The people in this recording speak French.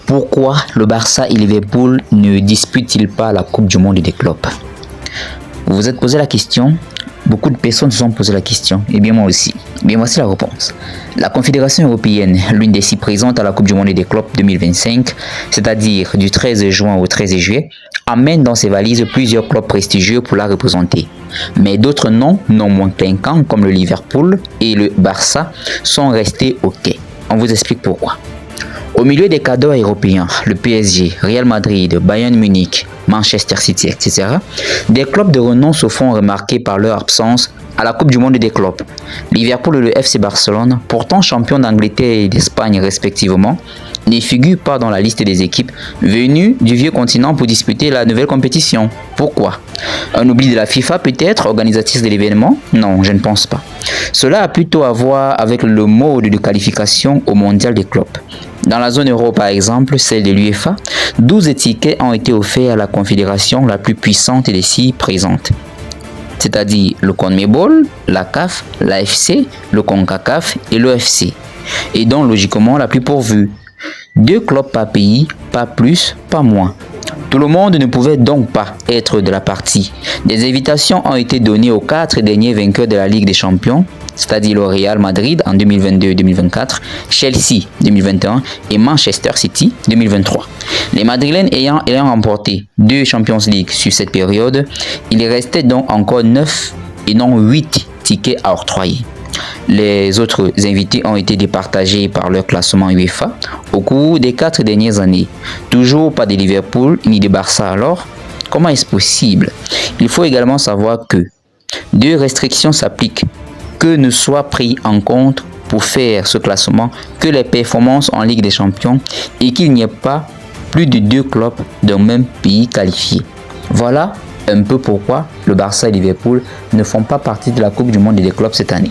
Pourquoi le Barça et Liverpool ne disputent-ils pas la Coupe du Monde des clubs? Vous vous êtes posé la question? Beaucoup de personnes se sont posé la question, et bien moi aussi. Bien voici la réponse. La Confédération européenne, l'une des 6 présentes à la Coupe du Monde des clubs 2025, c'est-à-dire du 13 juin au 13 juillet, amène dans ses valises plusieurs clubs prestigieux pour la représenter. Mais d'autres noms, non moins clinquants, comme le Liverpool et le Barça, sont restés au quai. On vous explique pourquoi. Au milieu des cadres européens, le PSG, Real Madrid, Bayern Munich, Manchester City, etc., des clubs de renom se font remarquer par leur absence à la Coupe du Monde des clubs. Liverpool et le FC Barcelone, pourtant champions d'Angleterre et d'Espagne respectivement, ne figurent pas dans la liste des équipes venues du vieux continent pour disputer la nouvelle compétition. Pourquoi? Un oubli de la FIFA peut-être, organisatrice de l'événement? Non, je ne pense pas. Cela a plutôt à voir avec le mode de qualification au mondial des clubs. Dans la zone euro par exemple, celle de l'UEFA, 12 tickets ont été offerts à la confédération la plus puissante des 6 présentes. C'est-à-dire le CONMEBOL, la CAF, l'AFC, le CONCACAF et l'EFC. Et donc logiquement la plus pourvue. 2 clubs par pays, pas plus, pas moins. Tout le monde ne pouvait donc pas être de la partie. Des invitations ont été données aux 4 derniers vainqueurs de la Ligue des Champions, c'est-à-dire le Real Madrid en 2022-2024, Chelsea 2021 et Manchester City 2023. Les Madrilènes ayant remporté 2 Champions League sur cette période, il restait donc encore 9 et non 8 tickets à octroyer. Les autres invités ont été départagés par leur classement UEFA au cours des 4 dernières années. Toujours pas de Liverpool ni de Barça alors? Comment est-ce possible? Il faut également savoir que 2 restrictions s'appliquent. Que ne soit pris en compte pour faire ce classement que les performances en Ligue des Champions et qu'il n'y ait pas plus de 2 clubs d'un même pays qualifiés. Voilà un peu pourquoi le Barça et Liverpool ne font pas partie de la Coupe du Monde des clubs cette année.